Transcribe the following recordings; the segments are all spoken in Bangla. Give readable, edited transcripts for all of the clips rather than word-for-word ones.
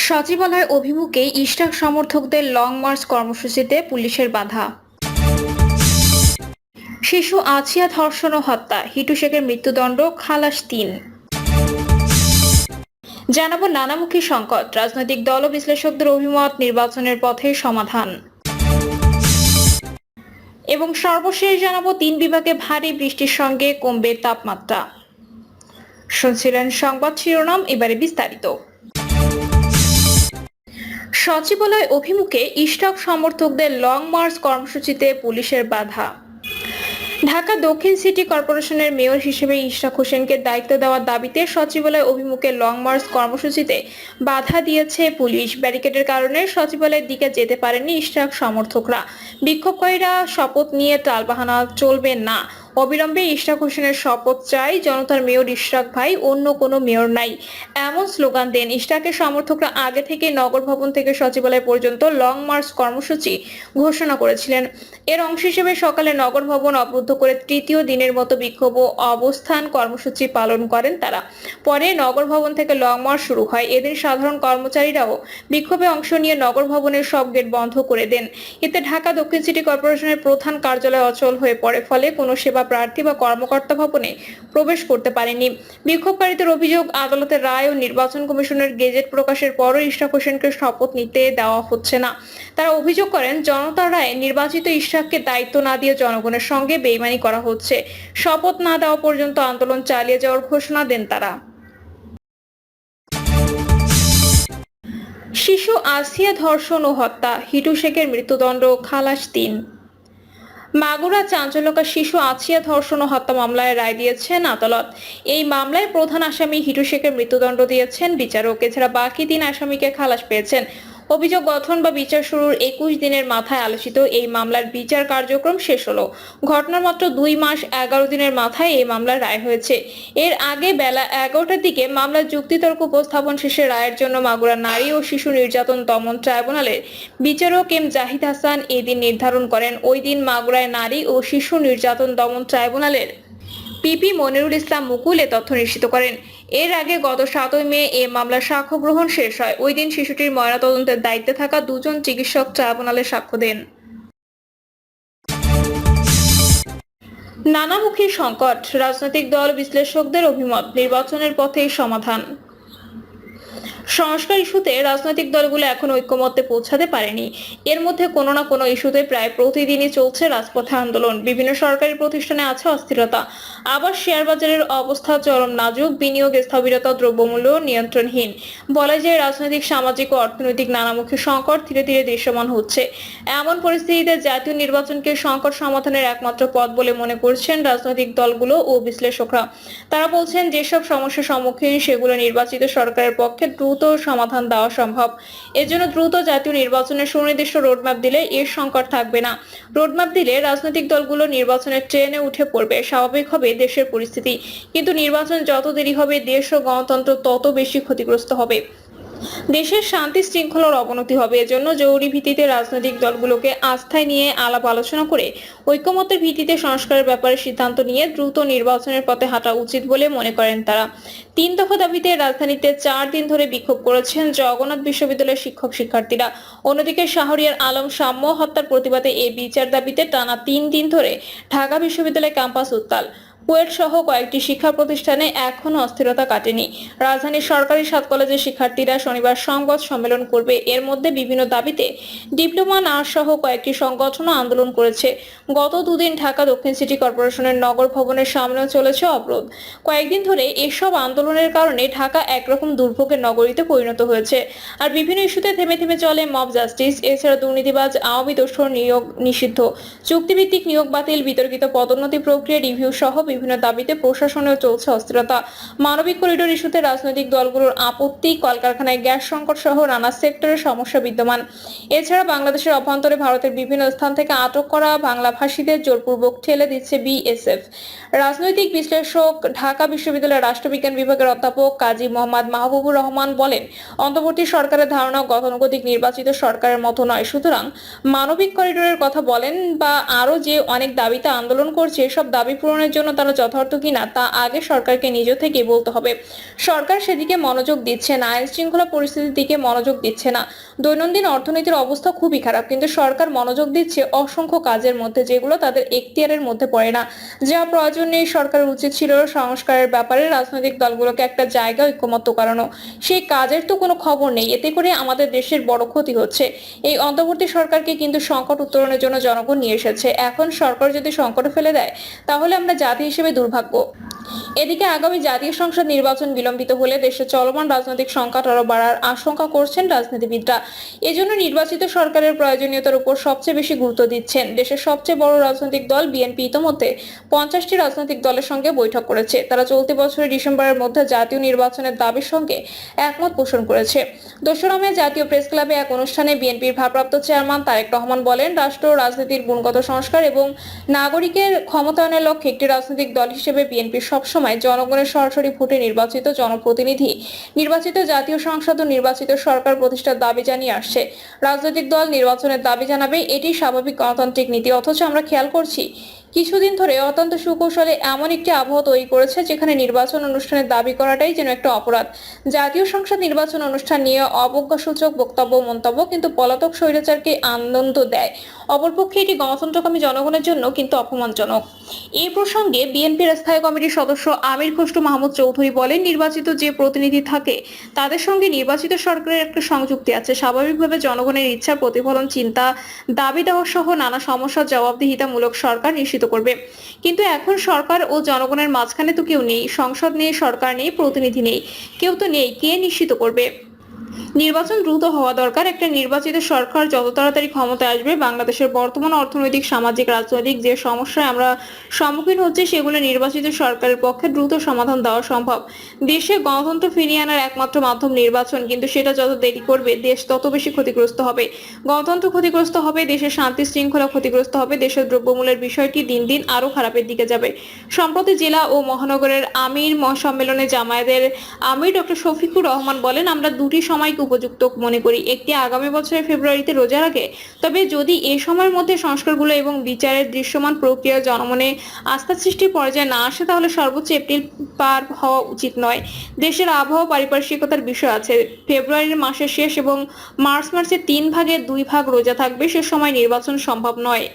সচিবালয় অভিমুখে ইশরাক সমর্থকদের লং মার্চ কর্মসূচিতে পুলিশের বাধা। শিশু আছিয়া ধর্ষণ ও হত্যা, হিটু শেখের মৃত্যুদণ্ড, খালাস ৩। জানাবো নানামুখী সংকট, রাজনৈতিক দল ও বিশ্লেষকদের অভিমত, নির্বাচনের পথে সমাধান। এবং সর্বশেষ জানাবো ৩ বিভাগে ভারী বৃষ্টির সঙ্গে কমবে তাপমাত্রা। শুনছিলেন সংবাদ শিরোনাম, এবারে বিস্তারিত। সচিবালয় অভিমুখে ইশরাক সমর্থকদের লং মার্চ কর্মসূচিতে পুলিশের বাধা। ঢাকা দক্ষিণ সিটি কর্পোরেশনের মেয়র হিসেবে ইশরাক হোসেনকে দায়িত্ব দেওয়ার দাবিতে সচিবালয় অভিমুখে লং মার্চ কর্মসূচিতে বাধা দিয়েছে পুলিশ। ব্যারিকেডের কারণে সচিবালয়ের দিকে যেতে পারেননি ইশরাক সমর্থকরা। বিক্ষোভকারীরা শপথ নিয়ে টালবাহানা চলবে না, অবিলম্বে ইশরাক হোসেনের শপথ চাই, জনতার মেয়র ইশরাক ভাই, অন্য কোনো মেয়র নাই, এমন স্লোগান দেন। ইশরাকের সমর্থকরা আগে থেকে নগর ভবন থেকে সচিবালয় পর্যন্ত লং মার্চ কর্মসূচি ঘোষণা করেছিলেন। এর অংশ হিসেবে সকালে নগর ভবন অবরুদ্ধ করে তৃতীয় দিনের মতো বিক্ষোভ ও অবস্থান কর্মসূচি পালন করেন তারা। পরে নগর ভবন থেকে লং মার্চ শুরু হয়। এদিন সাধারণ কর্মচারীরাও বিক্ষোভে অংশ নিয়ে নগর ভবনের সব গেট বন্ধ করে দেন। এতে ঢাকা দক্ষিণ সিটি কর্পোরেশনের প্রধান কার্যালয় অচল হয়ে পড়ে, ফলে কোনো সেবা প্রার্থী বা কর্মকর্তা ভবনে প্রবেশ করতে পারেনি। বিক্ষোভকারীদের অভিযোগ, আদালতের রায় ও নির্বাচন কমিশনের গেজেট প্রকাশের পরও ইশরাক হোসেনকে শপথ নিতে দেওয়া হচ্ছে না। তারা অভিযোগ করেন, জনতার রায়ে নির্বাচিত ইশরাককে দায়িত্ব না দিয়ে জনগণের সঙ্গে বেইমানি করা হচ্ছে। শপথ না দেওয়া পর্যন্ত আন্দোলন চালিয়ে যাওয়ার ঘোষণা দেন তারা। শিশু আসিয়া ধর্ষণ ও হত্যা, হিটু শেখের মৃত্যুদণ্ড, খালাস ৩। মাগুরা চাঞ্চল্যকর শিশু আছিয়া ধর্ষণ ও হত্যা মামলায় রায় দিয়েছেন আদালত। এই মামলায় প্রধান আসামি হিটু শেখের মৃত্যুদণ্ড দিয়েছেন বিচারক। এছাড়া বাকি ৩ আসামিকে খালাস পেয়েছেন। অভিযোগ গঠন বা বিচার শুরুর ২১ দিনের মাথায় আলোচিত এই মামলার বিচার কার্যক্রম শেষ হলো। ঘটনার মাত্র ২ মাস ১১ দিনের মাথায় এই মামলার রায় হয়েছে। এর আগে বেলা ১১টার দিকে মামলার যুক্তিতর্ক উপস্থাপন শেষে রায়ের জন্য মাগুরা নারী ও শিশু নির্যাতন দমন ট্রাইব্যুনালের বিচারক এম জাহিদ হাসান এদিন নির্ধারণ করেন। ওই দিন মাগুরায় নারী ও শিশু নির্যাতন দমন ট্রাইব্যুনালের পিপি মনিরুল ইসলাম মুকুল এ তথ্য নিশ্চিত করেন। এর আগে গত ৭ই মে এ মামলার সাক্ষ্য গ্রহণ শেষ হয়। ওই দিন শিশুটির ময়নাতদন্তের দায়িত্বে থাকা ২ জন চিকিৎসক ট্রাইব্যুনালে সাক্ষ্য দেন। নানামুখী সংকট, রাজনৈতিক দল বিশ্লেষকদের অভিমত, নির্বাচনের পথে সমাধান। সংস্কার ইস্যুতে রাজনৈতিক দলগুলো এখন ঐক্যমত্যে পৌঁছাতে পারেনি। এর মধ্যে কোনো না কোনো ইস্যুতে প্রায় প্রতিদিনই চলছে রাজপথে আন্দোলন। বিভিন্ন সরকারি প্রতিষ্ঠানে আছে অস্থিরতা, আবার শেয়ার বাজারের অবস্থা চরম নাজুক, বিনিয়োগ স্থবিরতা, দ্রব্যমূল্য নিয়ন্ত্রণহীন। বলা যায় রাজনৈতিক, সামাজিক ও অর্থনৈতিক নানামুখী সংকট ধীরে ধীরে দৃশ্যমান হচ্ছে। এমন পরিস্থিতিতে জাতীয় নির্বাচনকে সংকট সমাধানের একমাত্র পথ বলে মনে করছেন রাজনৈতিক দলগুলো ও বিশ্লেষকরা। তারা বলছেন, যেসব সমস্যার সম্মুখীন সেগুলো নির্বাচিত সরকারের পক্ষে দ্রুত সমাধান দেওয়া সম্ভব। এজন্য দ্রুত জাতীয় নির্বাচনের সুনির্দিষ্ট রোডম্যাপ দিলে এর সংকট থাকবে না। রোডম্যাপ দিলে রাজনৈতিক দলগুলো নির্বাচনের ট্রেনে উঠে পড়বে, স্বাভাবিক হবে দেশের পরিস্থিতি। কিন্তু নির্বাচন যত দেরি হবে, দেশ ও গণতন্ত্র তত বেশি ক্ষতিগ্রস্ত হবে, দেশের শান্তি শৃঙ্খলার অবনতি হবে। এজন্য জরুরি ভিত্তিতে রাজনৈতিক দলগুলোকে আস্থায় নিয়ে আলাপ আলোচনা করে ঐকমত্যের ভিত্তিতে সংস্কারের ব্যাপারে সিদ্ধান্ত নিয়ে দ্রুত নির্বাচনের পথে হাঁটা উচিত বলে মনে করেন তারা। ৩ দফা দাবিতে রাজধানীতে ৪ দিন ধরে বিক্ষোভ করেছেন জগন্নাথ বিশ্ববিদ্যালয়ের শিক্ষক শিক্ষার্থীরা। অন্যদিকে শাহরিয়ার আলম সাম্য হত্যার প্রতিবাদে এই বিচার দাবিতে টানা ৩ দিন ধরে ঢাকা বিশ্ববিদ্যালয় ক্যাম্পাস উত্তাল। কুয়েট সহ কয়েকটি শিক্ষা প্রতিষ্ঠানে এখনো অস্থিরতা কাটেনি। রাজধানীর সরকারি ৭ কলেজের শিক্ষার্থীরা শনিবার সংবাদ সম্মেলন করবে। এর মধ্যে বিভিন্ন দাবিতে ডিপ্লোমা, নার্স সহ কয়েকটি সংগঠনও আন্দোলন করেছে। গত ২ দিন ঢাকা দক্ষিণ সিটি কর্পোরেশনের নগর ভবনের সামনেও চলেছে অবরোধ। কয়েকদিন ধরে এসব আন্দোলনের কারণে ঢাকা একরকম দুর্ভোগের নগরীতে পরিণত হয়েছে। আর বিভিন্ন ইস্যুতে থেমে থেমে চলে মব জাস্টিস। এছাড়া দুর্নীতিবাজ, আওয়ামী দোসর নিয়োগ নিষিদ্ধ, চুক্তিভিত্তিক নিয়োগ বাতিল, বিতর্কিত পদোন্নতি প্রক্রিয়া রিভিউ সহ বিভিন্ন দাবিতে প্রশাসনেও চলছে অস্থিরতা। মানবিক করিডোর ইস্যুতে রাজনৈতিক দলগুলোর আপত্তি, কলকারখানায় গ্যাস সংকট সহ নানা সেক্টরের সমস্যা বিদ্যমান। এছাড়া বাংলাদেশের অভ্যন্তরে ভারতের বিভিন্ন স্থান থেকে আটক করা বাংলাভাষীদের জোরপূর্বক ঠেলে দিচ্ছে বিএসএফ। রাজনৈতিক বিশ্লেষক, ঢাকা বিশ্ববিদ্যালয়ের রাষ্ট্রবিজ্ঞান বিভাগের অধ্যাপক কাজী মোহাম্মদ মাহবুবুর রহমান বলেন, অন্তর্বর্তী সরকারের ধারণা গতানুগতিক নির্বাচিত সরকারের মতো নয়। সুতরাং মানবিক করিডোরের কথা বলেন বা আরো যে অনেক দাবিতে আন্দোলন করছে, এসব দাবি পূরণের জন্য সন্তানও যথার্থ কিনা তা আগে সরকারকে নিজ থেকে বলতে হবে। সরকার সেদিকে মনোযোগ দিচ্ছে না, আইন শৃঙ্খলা পরিস্থিতির দিকে মনোযোগ দিচ্ছে না। দৈনন্দিন অর্থনীতির অবস্থা খুবই খারাপ, কিন্তু সরকার মনোযোগ দিচ্ছে অসংখ্য কাজের মধ্যে যেগুলো তাদের এখতিয়ারের মধ্যে পড়ে না। যা প্রয়োজন নেই, সরকারের উচিত ছিল সংস্কারের ব্যাপারে রাজনৈতিক দলগুলোকে একটা জায়গা ঐক্যমত্য করানো। সেই কাজের তো কোনো খবর নেই, এতে করে আমাদের দেশের বড় ক্ষতি হচ্ছে। এই অন্তর্বর্তী সরকারকে কিন্তু সংকট উত্তরণের জন্য জনগণ নিয়ে এসেছে। এখন সরকার যদি সংকটে ফেলে দেয় তাহলে আমরা জাতি হিসেবে দুর্ভাগ্য। এদিকে আগামী জাতীয় সংসদ নির্বাচন বিলম্বিত হলে দেশে চলমান রাজনৈতিক সংকট আরো বাড়ার আশঙ্কা করছেন রাজনীতিবিদরা। এজন্য নির্বাচিত সরকারের প্রয়োজনীয়তার উপর সবচেয়ে বেশি গুরুত্ব দিচ্ছেন। দেশের সবচেয়ে বড় রাজনৈতিক দল বিএনপি ইতোমধ্যে 50টি রাজনৈতিক দলের সঙ্গে বৈঠক করেছে। তারা চলতি বছরের ডিসেম্বরের মধ্যে জাতীয় নির্বাচনের দাবির সঙ্গে একমত পোষণ করেছে। 2 মে জাতীয় প্রেস ক্লাবে এক অনুষ্ঠানে বিএনপির ভারপ্রাপ্ত চেয়ারম্যান তারেক রহমান বলেন, রাষ্ট্র রাজনীতির গুণগত সংস্কার এবং নাগরিকের ক্ষমতায়নের লক্ষ্যে একটি রাজনৈতিক দল হিসেবে বিএনপি সবসময় জনগণের সরাসরি ভোটে নির্বাচিত জনপ্রতিনিধি, নির্বাচিত জাতীয় সংসদ ও নির্বাচিত সরকার প্রতিষ্ঠার দাবি জানিয়ে আসছে। রাজনৈতিক দল নির্বাচনের দাবি জানাবে, এটি স্বাভাবিক গণতান্ত্রিক নীতি। অথচ আমরা খেয়াল করছি কিছুদিন ধরে অত্যন্ত সুকৌশলে এমন একটি আবহাওয়া তৈরি করেছে যেখানে নির্বাচন অনুষ্ঠানের দাবি করাটাই যেন একটা অপরাধ। জাতীয় সংসদ নির্বাচন অনুষ্ঠান নিয়ে অবজ্ঞাসূচক বক্তব্য মন্তব্য কিন্তু পলাতক স্বৈরাচারকে আনন্দ দেয়, অপরপক্ষে এটি গণতন্ত্রকামী জনগণের জন্য কিন্তু অপমানজনক। এই প্রসঙ্গে বিএনপির স্থায়ী কমিটির সদস্য আমির খসরু মাহমুদ চৌধুরী বলেন, নির্বাচিত যে প্রতিনিধি থাকে তাদের সঙ্গে নির্বাচিত সরকারের একটা সংযুক্তি আছে। স্বাভাবিকভাবে জনগণের ইচ্ছার প্রতিফলন, চিন্তা, দাবি দেওয়া সহ নানা সমস্যার জবাবদিহিতামূলক সরকার নিশ্চিত করবে। কিন্তু এখন সরকার ও জনগণের মাঝখানে তো কেউ নেই, সংসদ নেই, সরকার নেই, প্রতিনিধি নেই, কেউ তো নেই, কে নিশ্চিত করবে? নির্বাচন দ্রুত হওয়া দরকার। একটা নির্বাচিত সরকার যত তাড়াতাড়ি ক্ষমতায় আসবে, বাংলাদেশের বর্তমান অর্থনৈতিক, সামাজিক, রাজনৈতিক যে সমস্যায় আমরা সম্মুখীন হচ্ছি সেগুলো নির্বাচিত সরকারের পক্ষে দ্রুত সমাধান দেওয়া সম্ভব। দেশে গণতন্ত্র ফিরিয়ে আনার একমাত্র মাধ্যম নির্বাচন, কিন্তু সেটা যত দেরি করবে দেশ তত বেশি ক্ষতিগ্রস্ত হবে। গণতন্ত্র ক্ষতিগ্রস্ত হবে, দেশের শান্তি শৃঙ্খলা ক্ষতিগ্রস্ত হবে, দেশের দ্রব্যমূল্যের বিষয়টি দিন দিন আরো খারাপের দিকে যাবে। সম্প্রতি জেলা ও মহানগরের আমির সম্মেলনে জামায়াতের আমির ডক্টর শফিকুর রহমান বলেন, আমরা দুটি সময়কে উপযুক্ত মনে করি। একটি আগামী বছরের ফেব্রুয়ারিতে রোজার আগে। তবে যদি এই সময়ের মধ্যে সংস্কারগুলো এবং বিচারের দৃশ্যমান প্রক্রিয়া জনমনে আস্থা সৃষ্টির পর্যায়ে না আসে তাহলে সর্বোচ্চ এপ্রিল পার হওয়া উচিত নয়। দেশের আবহাওয়া পারিপার্শ্বিকতার বিষয় আছে। ফেব্রুয়ারির মাসের শেষ এবং মার্চের 3 ভাগের 2 ভাগ রোজা থাকবে, সে সময় নির্বাচন সম্ভব নয়।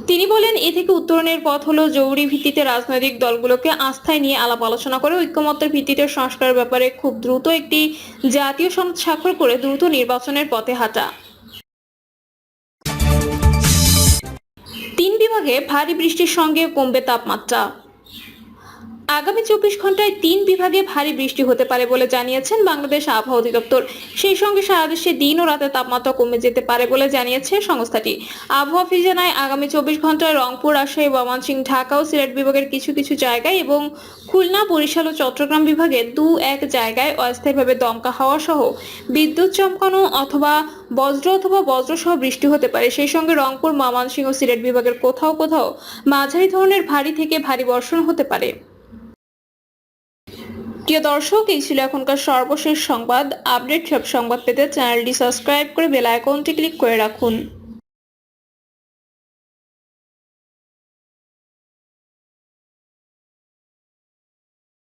তিনি বলেন, এ থেকে উত্তরণের পথ হলো জরুরি ভিত্তিতে রাজনৈতিক দলগুলোকে আস্থায় নিয়ে আলাপ আলোচনা করে ঐকমত্যের ভিত্তিতে সংস্কারের ব্যাপারে খুব দ্রুত একটি জাতীয় সনদ স্বাক্ষর করে দ্রুত নির্বাচনের পথে হাঁটা। 3 বিভাগে ভারী বৃষ্টির সঙ্গে কমবে তাপমাত্রা। আগামী 24 ঘন্টায় 3 বিভাগে ভারী বৃষ্টি হতে পারে বলে জানিয়েছেন বাংলাদেশ আবহাওয়া অধিদপ্তর। সেই সঙ্গে সারা দেশে দিন ও রাতে তাপমাত্রা কমে যেতে পারে বলে জানিয়েছে সংস্থাটি। আবহাওয়া অফিস জানায়, আগামী 24 ঘন্টায় রংপুর, রাজশাহী, ময়মনসিংহ, ঢাকা ও সিলেট বিভাগের কিছু কিছু জায়গায় এবং খুলনা, বরিশাল ও চট্টগ্রাম বিভাগে 2-1 জায়গায় অস্থায়ীভাবে দমকা হাওয়া সহ বিদ্যুৎ চমকানো অথবা বজ্র সহ বৃষ্টি হতে পারে। সেই সঙ্গে রংপুর, ময়মনসিংহ ও সিলেট বিভাগের কোথাও কোথাও মাঝারি ধরনের ভারী থেকে ভারী বর্ষণ হতে পারে। প্রিয় দর্শক, এই ছিল এখনকার সর্বশেষ সংবাদ। আপডেট সব সংবাদ পেতে চ্যানেলটি সাবস্ক্রাইব করে বেল আইকনটি ক্লিক করে রাখুন।